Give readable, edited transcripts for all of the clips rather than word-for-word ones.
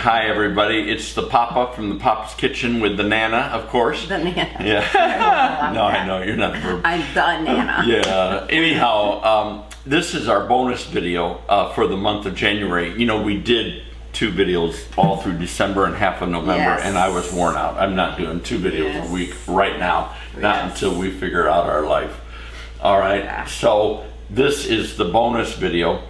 Hi everybody, it's the Papa from the Papa's Kitchen with the Nana, of course. The Nana. Yeah. No, I know, you're not the verb. I'm the Nana. Yeah. Anyhow, this is our bonus video for the month of January. You know, we did 2 videos all through December and half of November, and I was worn out. I'm not doing 2 videos a week right now, not until we figure out our life. All right, so this is the bonus video.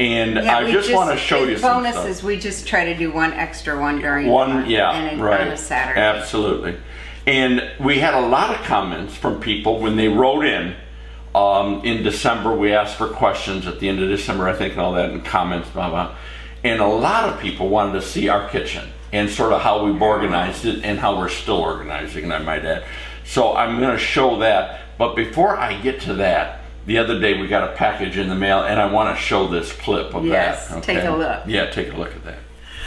And I just want to show you some stuff. Bonuses, we just try to do one extra one during on a Saturday. Absolutely. And we had a lot of comments from people when they wrote in December. We asked for questions at the end of December, I think, and all that, and comments, blah, blah. And a lot of people wanted to see our kitchen and sort of how we've organized it and how we're still organizing, I might add. So I'm going to show that. But before I get to that, the other day we got a package in the mail, and I want to show this clip of that. Okay? Take a look. Yeah, take a look at that.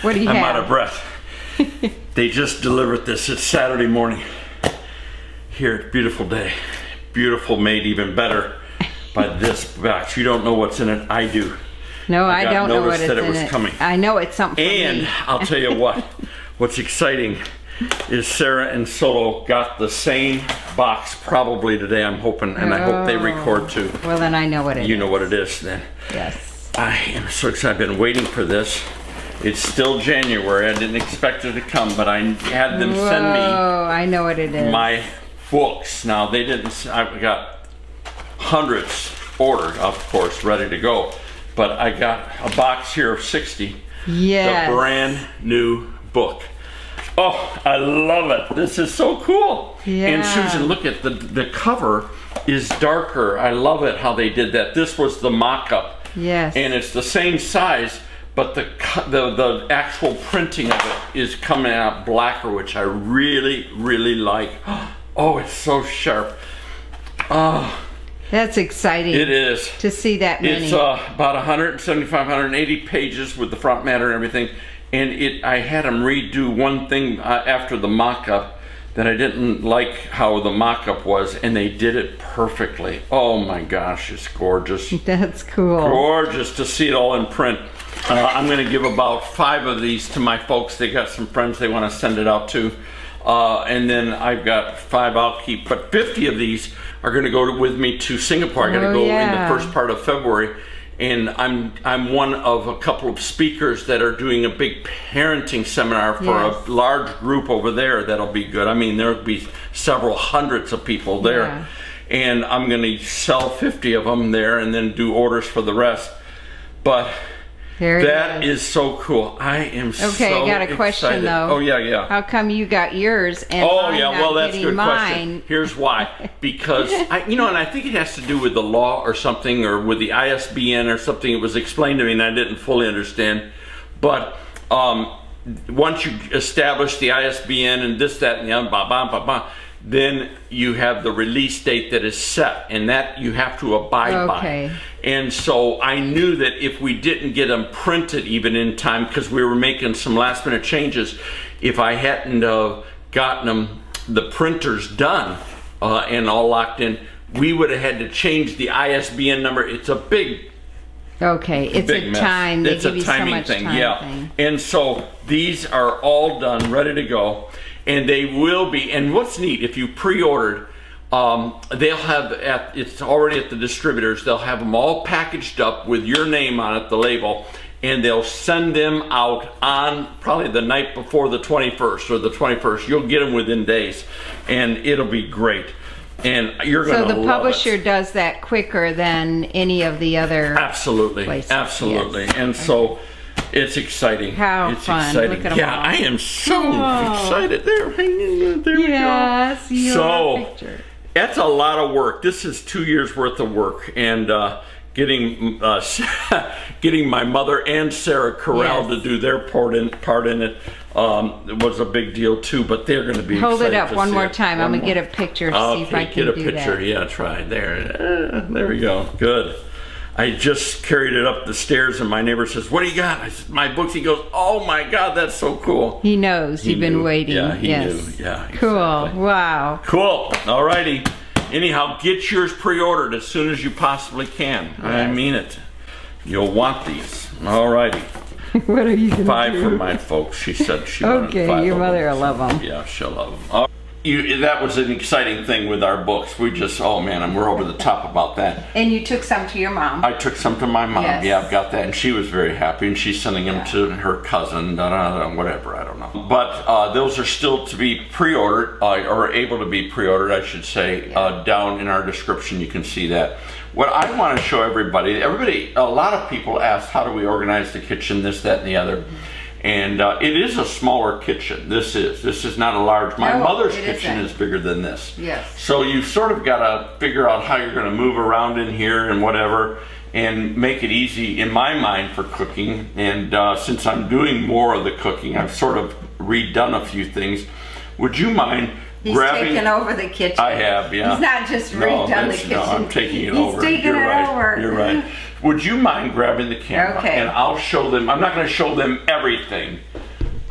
What do you have? I'm out of breath. They just delivered this. It's Saturday morning. Here, beautiful day. Beautiful, made even better by this box. You don't know what's in it. I do. No, I don't know what it's in it. Coming. I know it's something for and me. I'll tell you what. What's exciting is Sarah and Solo got the same box probably today, I'm hoping, and I hope they record too. Well, then I know what it is. You know what it is then. Yes. I am so excited. I've been waiting for this. It's still January. I didn't expect it to come, but I had them send me I know what it is. my books. Now, they didn't, I got hundreds ordered, of course, ready to go, but I got a box here of 60. Yes. The brand new book. Oh, I love it. This is so cool. Yeah. And Susan, look at the cover is darker. I love it how they did that. This was the mock-up. Yes. And it's the same size, but the actual printing of it is coming out blacker, which I really, really like. Oh, it's so sharp. Oh. That's exciting. It is. To see that many. It's about 175, 180 pages with the front matter and everything. And I had them redo one thing after the mock-up that I didn't like how the mock-up was, and they did it perfectly. Oh my gosh, it's gorgeous. That's cool. Gorgeous to see it all in print. I'm going to give about 5 of these to my folks. They got some friends they want to send it out to. And then I've got 5 I'll keep. But 50 of these are going to go with me to Singapore. I got to go in the first part of February. And I'm one of a couple of speakers that are doing a big parenting seminar for a large group over there. That'll be good. I mean, there'll be several hundreds of people there. Yeah. And I'm going to sell 50 of them there and then do orders for the rest. But that is so cool. I am so excited. Okay, I got a question though. Oh, yeah. How come you got yours and I'm not that's a good mine? question. Here's why. Because, and I think it has to do with the law or something, or with the ISBN or something. It was explained to me and I didn't fully understand. But once you establish the ISBN and this, that, and the other, then you have the release date that is set, and that you have to abide by. And so I knew that if we didn't get them printed even in time, because we were making some last minute changes, if I hadn't gotten them, the printers done and all locked in, we would have had to change the ISBN number. It's a big it's a mess. time. It's a timing thing, And so these are all done, ready to go. And they will be, and what's neat, if you pre-ordered, they'll have, it's already at the distributors, they'll have them all packaged up with your name on it, the label, and they'll send them out on probably the night before the 21st or the 21st. You'll get them within days, and it'll be great. And you're going to love it. So the publisher does that quicker than any of the other places. Absolutely. Yes. And so it's exciting. How fun. Exciting. Look at them all. I am so excited. There we go. So that's a lot of work. This is 2 years worth of work, and getting my mother and Sarah corralled to do their part in it was a big deal too. But they're going to be hold excited it up to one see more it. time. I'm gonna get a picture. See if I can get a do picture. that. Yeah, try there. There we go. Good. I just carried it up the stairs, and my neighbor says, "What do you got?" I said, "My books." He goes, "Oh my God, that's so cool." He knows. You've been waiting. Yeah, he knew. Yeah, exactly. Cool. Wow. Cool. All righty. Anyhow, get yours pre-ordered as soon as you possibly can. Yes. I mean it. You'll want these. All righty. What are you going to do? 5 for my folks. She said she wanted 5 Okay, your of mother them. will love them. Yeah, she'll love them. That was an exciting thing with our books. We just, oh man, we're over the top about that. And you took some to your mom. I took some to my mom. Yes. Yeah, I've got that. And she was very happy. And she's sending them to her cousin, whatever, I don't know. But those are still to be pre-ordered, or able to be pre-ordered, I should say. Down in our description, you can see that. What I want to show everybody, a lot of people ask, how do we organize the kitchen, this, that, and the other. And it is a smaller kitchen. This is not a large. My mother's kitchen is bigger than this. Yes. So you've sort of got to figure out how you're going to move around in here and whatever, and make it easy in my mind for cooking. And since I'm doing more of the cooking, I've sort of redone a few things. Would you mind grabbing? He's taken over the kitchen. I have, yeah. He's not just redone the kitchen. No, I'm taking it over. He's taking it over. You're right. Would you mind grabbing the camera? Okay. And I'll show them. I'm not going to show them everything,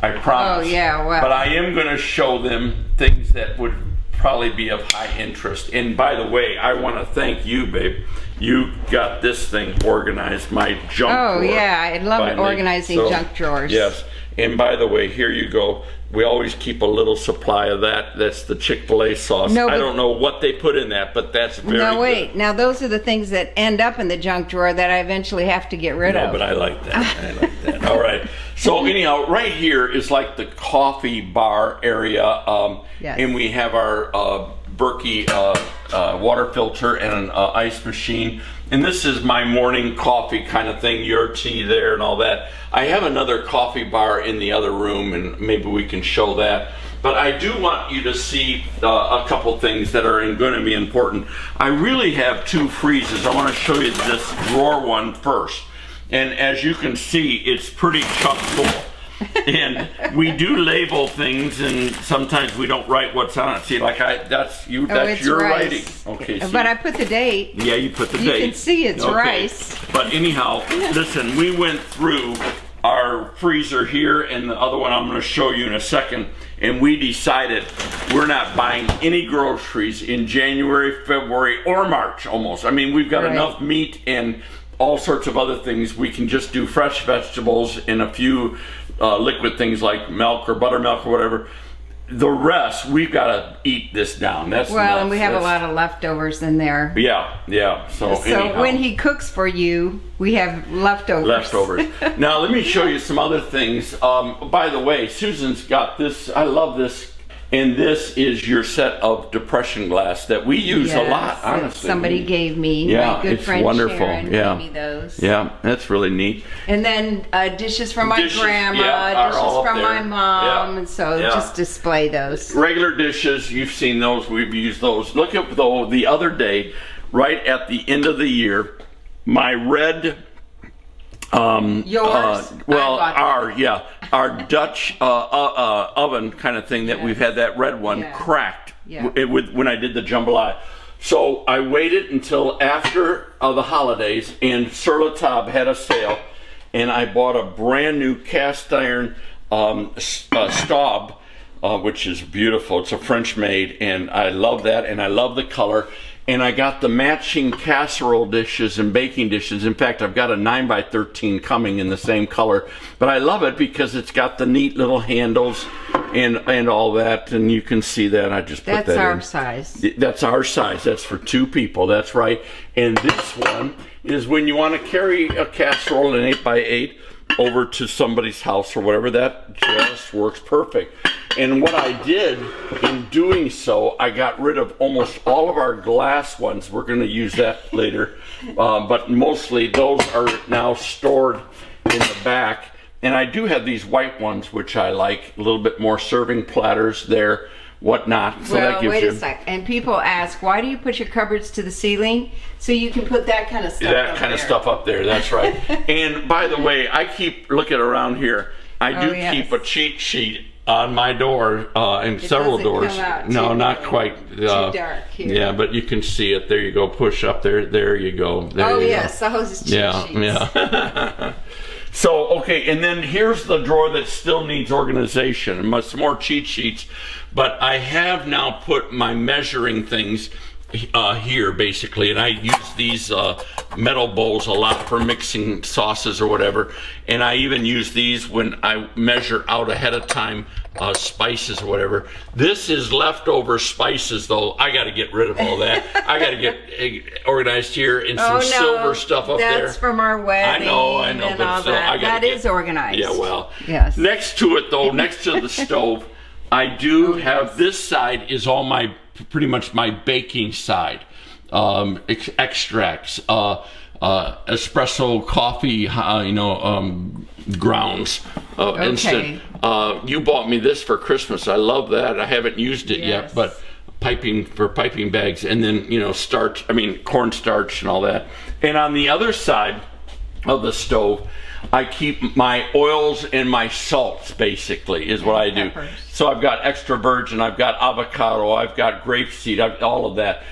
I promise. Oh, yeah, well. But I am going to show them things that would probably be of high interest. And by the way, I want to thank you, babe. You got this thing organized, my junk drawer. Oh, yeah, I love finally. organizing junk drawers. Yes. And by the way, here you go. We always keep a little supply of that. That's the Chick-fil-A sauce. No, I don't know what they put in that, but that's very good. No, wait. Now, those are the things that end up in the junk drawer that I eventually have to get rid of. No, but I like that. I like that. All right. So anyhow, right here is like the coffee bar area. Yes. And we have our Berkey water filter and an ice machine. And this is my morning coffee kind of thing, your tea there and all that. I have another coffee bar in the other room, and maybe we can show that. But I do want you to see a couple things that are going to be important. I really have 2 freezers. I want to show you this drawer one first. And as you can see, it's pretty chock full. And we do label things, and sometimes we don't write what's on it. See, like that's your writing. Okay. See? But I put the date. Yeah, you put the You date. can see it's rice. But anyhow, listen, we went through our freezer here, and the other one I'm going to show you in a second, and we decided we're not buying any groceries in January, February, or March almost. I mean, we've got enough meat and all sorts of other things. We can just do fresh vegetables and a few liquid things like milk or buttermilk or whatever. The rest, we've got to eat this down. That's well, nuts. and we have a lot of leftovers in there. Yeah. So anyhow, when he cooks for you, we have leftovers. Now let me show you some other things. By the way, Susan's got this. I love this. And this is your set of depression glass that we use a lot, honestly. Somebody gave me. My good friend wonderful. Sharon gave me those. Yeah, that's really neat. And then dishes from my grandma, dishes from my mom, and so just display those. Regular dishes, you've seen those, we've used those. Look at the other day, right at the end of the year, my red... Yours? Our Dutch oven kind of thing that we've had, that red one cracked when I did the jambalaya. So I waited until after the holidays, and Sur La Table had a sale, and I bought a brand new cast iron Staub, which is beautiful. It's a French made, and I love that, and I love the color. And I got the matching casserole dishes and baking dishes. In fact, I've got a 9x13 coming in the same color. But I love it because it's got the neat little handles and all that. And you can see that. I just put that in. That's our size. That's our size. That's for 2 people. That's right. And this one is when you want to carry a casserole, an 8x8, over to somebody's house or whatever. That just works perfect. And what I did in doing so, I got rid of almost all of our glass ones. We're going to use that later. But mostly those are now stored in the back. And I do have these white ones, which I like. A little bit more serving platters there, whatnot. So that gives wait a sec. And people ask, why do you put your cupboards to the ceiling? So you can put that kind of stuff that kind of stuff up there, that's right. And by the way, I keep looking around here. I do keep a cheat sheet on my door and several doors. No, not quite. Too dark here. Yeah, but you can see it. There you go. Push up there. There you go. There you yes, those cheat sheets. Yeah. So, okay, and then here's the drawer that still needs organization. Some more cheat sheets. But I have now put my measuring things here basically, and I use these metal bowls a lot for mixing sauces or whatever, and I even use these when I measure out ahead of time spices or whatever. This is leftover spices though. I got to get rid of all that. I got to get organized here, and some silver stuff up there. That's from our wedding. I know, but still, that is organized. Yeah, well, yes. Next to it though, next to the stove, I do have this side is all my pretty much my baking side, extracts, espresso coffee, grounds, instant. You bought me this for Christmas. I love that. I haven't used it yet, but piping bags, and then starch. I mean cornstarch and all that. And on the other side of the stove, I keep my oils and my salts, basically, is what I do. Peppers. So I've got extra virgin, I've got avocado, I've got grapeseed, all of that,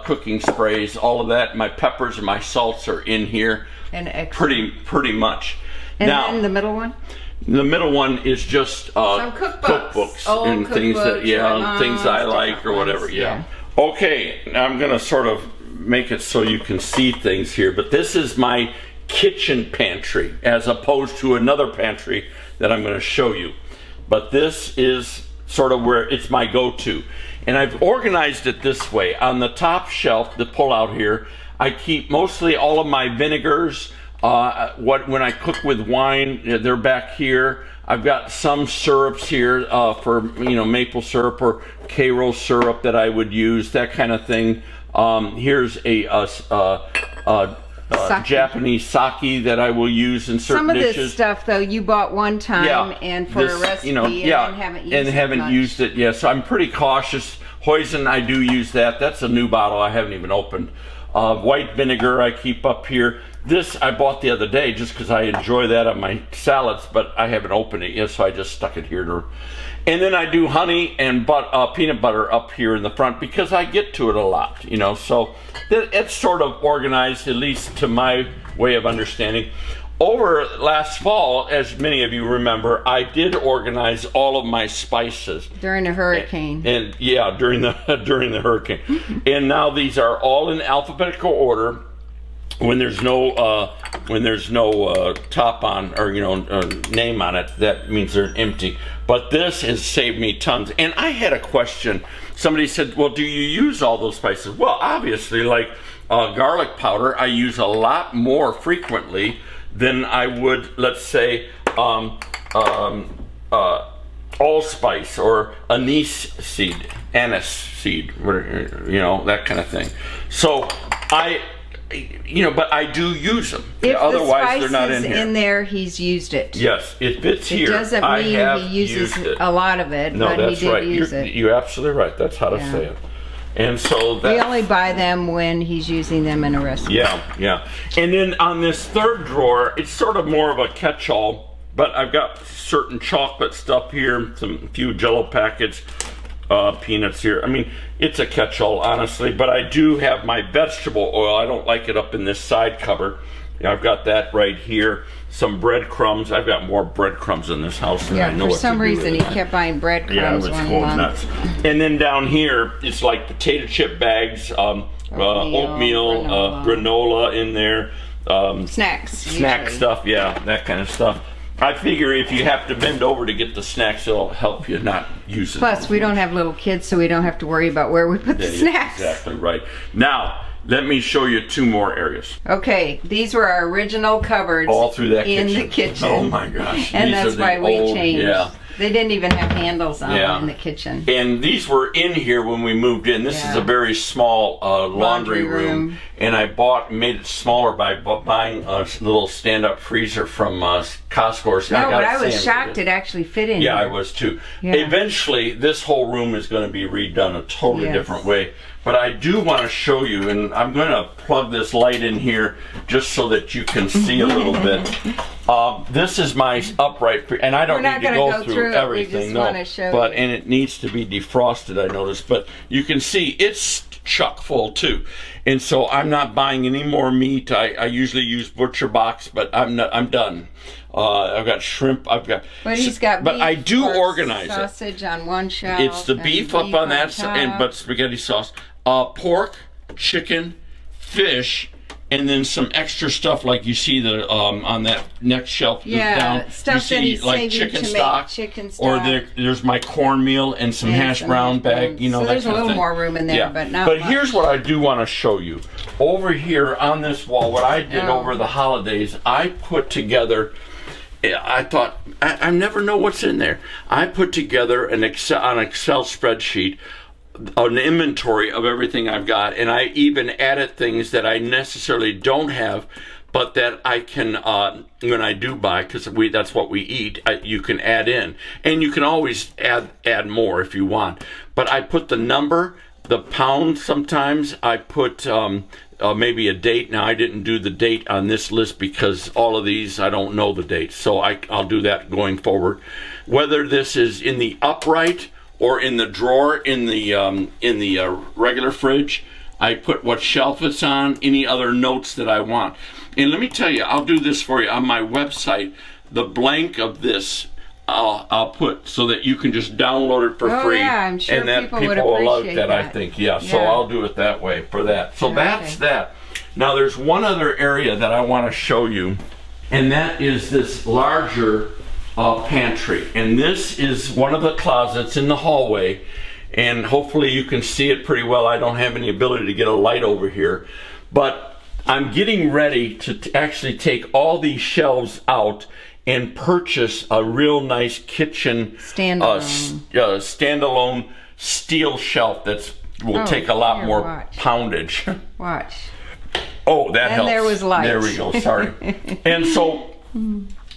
cooking sprays, all of that. My peppers and my salts are in here, and extra. pretty much. And now, then the middle one? The middle one is just some cookbooks and things that things I like or whatever. Yeah. Okay, now I'm gonna sort of make it so you can see things here, but this is my kitchen pantry as opposed to another pantry that I'm going to show you. But this is sort of where it's my go-to, and I've organized it this way. On the top shelf, the pull-out here, I keep mostly all of my vinegars. When I cook with wine, they're back here. I've got some syrups here for maple syrup or Karo syrup that I would use, that kind of thing. Here's a Japanese sake that I will use in certain dishes. Some of this stuff, though, you bought one time and for a recipe and haven't used it. Yeah, so I'm pretty cautious. Hoisin, I do use that. That's a new bottle I haven't even opened. White vinegar I keep up here. This I bought the other day just because I enjoy that on my salads, but I haven't opened it yet, so I just stuck it here. And then I do honey and peanut butter up here in the front because I get to it a lot, so it's sort of organized, at least to my way of understanding. Over last fall, as many of you remember, I did organize all of my spices during the hurricane. And during the hurricane. And now these are all in alphabetical order. When there's no top on or name on it, that means they're empty. But this has saved me tons. And I had a question. Somebody said, "Well, do you use all those spices?" Well, obviously, like garlic powder, I use a lot more frequently than I would, let's say, allspice or anise seed, that kind of thing. So but I do use them. If otherwise, they're not in here. In there, he's used it. Yes, it fits here. It doesn't mean he uses a lot of it, but he did use it. You're absolutely right. That's how to say it. And so we only buy them when he's using them in a recipe. Yeah. And then on this third drawer, it's sort of more of a catch-all, but I've got certain chocolate stuff here, a few Jell-O packets, peanuts here. I mean, it's a catch-all, honestly, but I do have my vegetable oil. I don't like it up in this side cupboard. I've got that right here. Some breadcrumbs. I've got more breadcrumbs in this house than I know what to do with. For some reason, he kept buying breadcrumbs one month. Nuts. And then down here, it's like potato chip bags, oatmeal, granola in there. Snacks. Stuff, that kind of stuff. I figure if you have to bend over to get the snacks, it'll help you not use it. Plus, we don't have little kids, so we don't have to worry about where we put the snacks. Exactly right. Now, let me show you two more areas. Okay, these were our original cupboards all through that the kitchen. Oh my gosh. And that's why we changed. Yeah. They didn't even have handles on them in the kitchen. And these were in here when we moved in. This is a very small laundry room. And I made it smaller by buying a little stand-up freezer from Costco. But I was shocked it actually fit in here. I was too. Yeah. Eventually, this whole room is going to be redone a totally different way. But I do want to show you, and I'm going to plug this light in here just so that you can see a little bit. This is my upright, and I don't need to go through everything, and it needs to be defrosted, I noticed. But you can see it's chock full too, and so I'm not buying any more meat. I usually use Butcher Box, but I'm done. I've got shrimp. But he's got. But I do organize sausage on one shelf. It's the beef up on that side, but spaghetti sauce. pork, chicken, fish, and then some extra stuff like you see the on that next shelf down. Stuff you see that he's like chicken stock, or there's my cornmeal and some hash brown bag. You know, so that there's a little more room in there, but not. But much. Here's what I do want to show you. Over here on this wall, what I did over the holidays, I put together. I thought I never know what's in there. I put together an Excel spreadsheet, an inventory of everything I've got, and I even added things that I necessarily don't have, but that I can when I do buy, because that's what we eat. You can add in, and you can always add more if you want. But I put the number, the pound. Sometimes I put maybe a date. Now I didn't do the date on this list because all of these I don't know the date, so I'll do that going forward. Whether this is in the upright or in the drawer in the regular fridge, I put what shelf it's on, any other notes that I want. And let me tell you, I'll do this for you on my website. The blank of this I'll put so that you can just download it for free. Yeah, I'm sure and that people will would love appreciate that. that. I think, so I'll do it that way for that. So that's that. Now there's one other area that I want to show you, and that is this larger pantry. And this is one of the closets in the hallway, and hopefully you can see it pretty well. I don't have any ability to get a light over here, but I'm getting ready to actually take all these shelves out and purchase a real nice kitchen standalone steel shelf that will take a lot more poundage. Watch. Oh, that helps. And there was light. There we go. Sorry. And so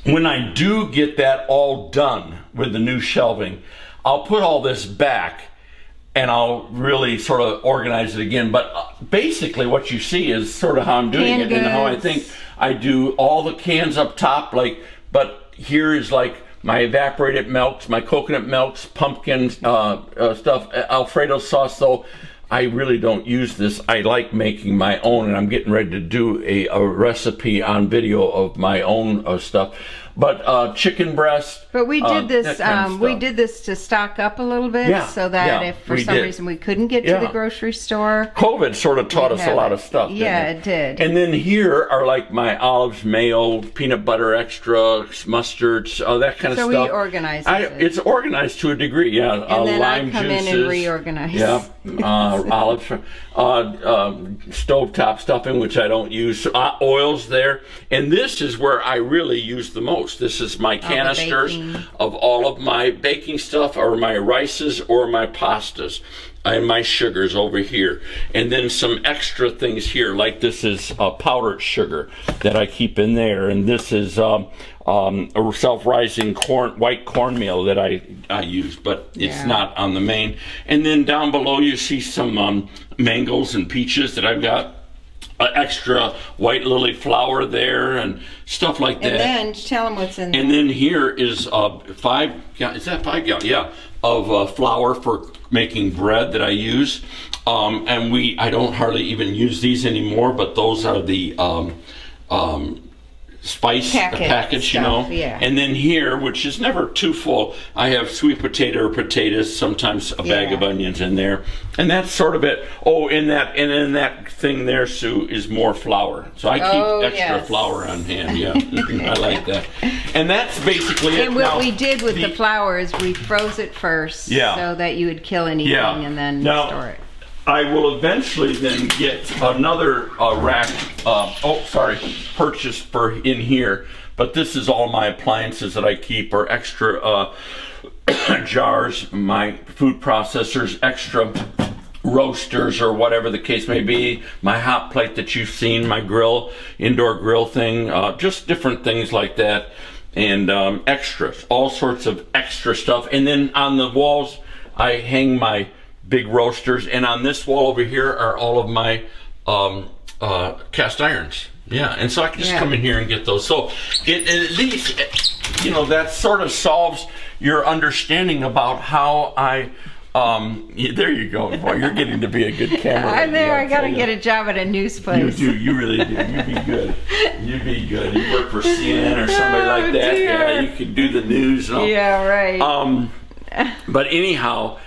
when I do get that all done with the new shelving, I'll put all this back and I'll really sort of organize it again. But basically what you see is sort of how I'm doing it and how I think I do all the cans up top, but here is like my evaporated milks, my coconut milks, pumpkin stuff, Alfredo sauce. Though I really don't use this. I like making my own, and I'm getting ready to do a recipe on video of my own stuff. But chicken breast. But we did this. We did this to stock up a little bit, so that if for some reason we couldn't get to the grocery store, COVID sort of taught us a lot of stuff. Yeah, it did. And then here are like my olives, mayo, peanut butter extra, mustards, that kind of stuff. So we organize it. It's organized to a degree. Yeah. And then lime I come juices, in and reorganize. Yeah. Olives, stovetop stuffing, which I don't use. Oils there, and this is where I really use the most. This is my canisters of all of my baking stuff, or my rices, or my pastas, and my sugars over here, and then some extra things here, like this is powdered sugar that I keep in there, and this is a self-rising white cornmeal that I use, but it's not on the main. And then down below you see some mangoes and peaches that I've got. Extra white lily flour there and stuff like that. And then tell them what's in there. And then here is 5 gallons. Is that 5 gallons? Yeah, of flour for making bread that I use. And I don't hardly even use these anymore. But those are the spice package, you know. Yeah. And then here, which is never too full, I have sweet potato or potatoes, sometimes a bag of onions in there. And that's sort of it. Oh, in that thing there, Sue, is more flour. So I keep extra flour on hand. Yeah, I like that. And that's basically it. And what we did with the flour is we froze it first, so that you would kill anything and then store it. I will eventually then get another rack, purchased for in here. But this is all my appliances that I keep, or extra jars, my food processors, extra roasters, or whatever the case may be, my hot plate that you've seen, my grill, indoor grill thing, just different things like that, and extras, all sorts of extra stuff. And then on the walls, I hang my big roasters, and on this wall over here are all of my cast irons. Yeah, and so I can just come in here and get those. So at least, that sort of solves your understanding about how I. There you go. Boy, you're getting to be a good camera. I'm there. I got to get a job at a news place. You do. You really do. You'd be good. You'd be good. You work for CNN or somebody like that. Dear. Yeah, you could do the news and all. Yeah, right. But anyhow,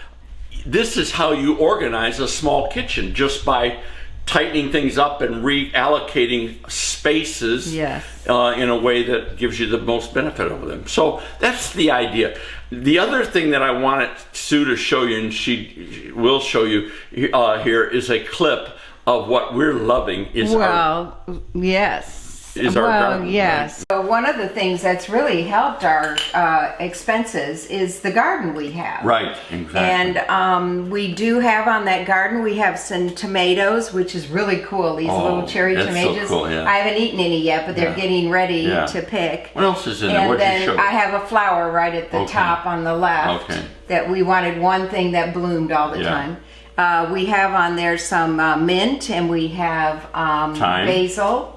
this is how you organize a small kitchen, just by tightening things up and reallocating spaces in a way that gives you the most benefit over them. So that's the idea. The other thing that I wanted Sue to show you, and she will show you here, is a clip of what we're loving. Is our garden. Yes. So one of the things that's really helped our expenses is the garden we have. Right, exactly. And we do have on that garden, we have some tomatoes, which is really cool. These little cherry tomatoes. So cool, yeah. I haven't eaten any yet, but they're getting ready to pick. What else is in there? And then I have a flower right at the top on the left that we wanted one thing that bloomed all the time. We have on there some mint, and we have basil.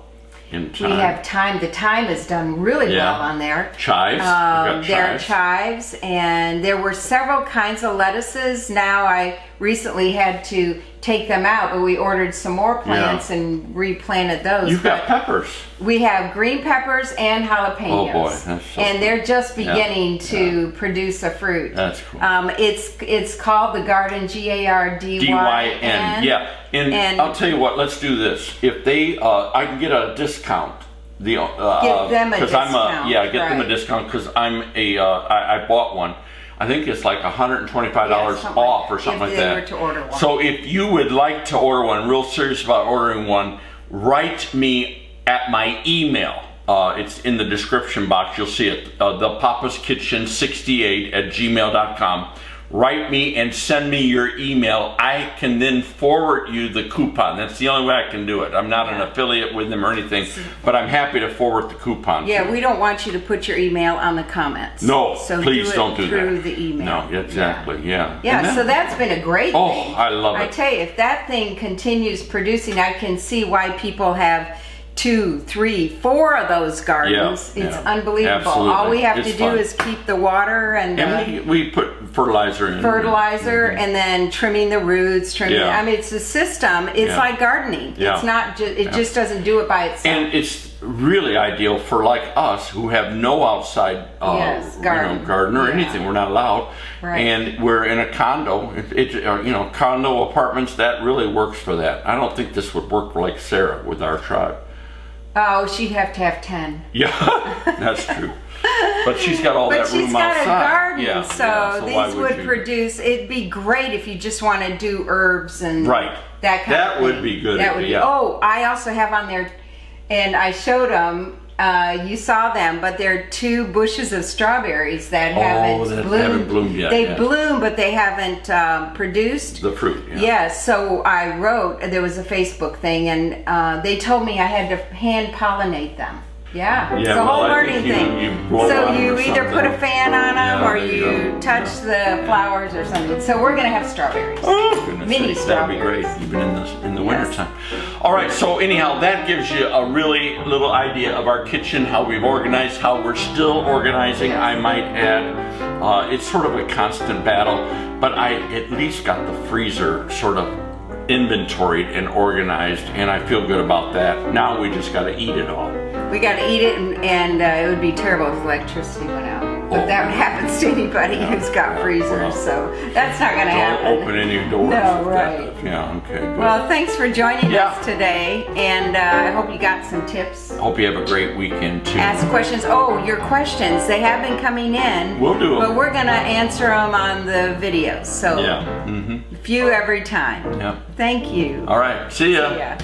We have thyme. The thyme is done really well on there. Chives. There are chives, and there were several kinds of lettuces. Now I recently had to take them out, but we ordered some more plants and replanted those. You've got peppers. We have green peppers and jalapenos. Oh boy, that's so and they're just beginning to produce a fruit. That's cool. It's called the Garden, GARDYN. Yeah, and I'll tell you what. Let's do this. If they, I can get a discount. Get them a discount. Get them a discount because I bought one. I think it's like $125 off or something like that. If they were to order one. So if you would like to order one, real serious about ordering one, write me at my email. It's in the description box. You'll see it. thepapaskitchen68@gmail.com. Write me and send me your email. I can then forward you the coupon. That's the only way I can do it. I'm not an affiliate with them or anything, but I'm happy to forward the coupon. Yeah, we don't want you to put your email on the comments. No, so please don't do that. Through the email. No, exactly. Yeah. Yeah, so that's been a great thing. Oh, I love it. I tell you, if that thing continues producing, I can see why people have 2, 3, 4 of those gardens. It's unbelievable. Absolutely. All we have to do is keep the water and we put fertilizer in. And then trimming the roots, I mean, it's a system. It's like gardening. It's not just, it just doesn't do it by itself. And it's really ideal for like us who have no outside garden or anything. We're not allowed. And we're in a condo. Condo apartments, that really works for that. I don't think this would work like Sarah with our tribe. Oh, she'd have to have 10. Yeah, that's true. But she's got all that room outside. But she's got a garden, so these would produce. It'd be great if you just want to do herbs and that kind of thing. That would be good. Oh, I also have on there, and I showed them. You saw them, but there are 2 bushes of strawberries that haven't bloomed yet. They bloom, but they haven't produced the fruit. So I wrote. There was a Facebook thing, and they told me I had to hand pollinate them. It's a whole learning thing. So you either put a fan on them or you touch the flowers or something. So we're gonna have strawberries. Oh goodness, mini That'd strawberries. be great, even in the wintertime. All right. So anyhow, that gives you a really little idea of our kitchen, how we've organized, how we're still organizing. I might add, it's sort of a constant battle, but I at least got the freezer sort of inventoried and organized, and I feel good about that. Now we just got to eat it all. We got to eat it, and it would be terrible if electricity went out. But that happens to anybody who's got freezers, so that's not going to happen. Don't open any doors. No, right. Yeah, okay, good. Well, thanks for joining us today, and I hope you got some tips. Hope you have a great weekend, too. Ask questions. Oh, your questions, they have been coming in. We'll do them. But we're going to answer them on the videos, so a few every time. Yeah. Thank you. All right, see ya. See ya.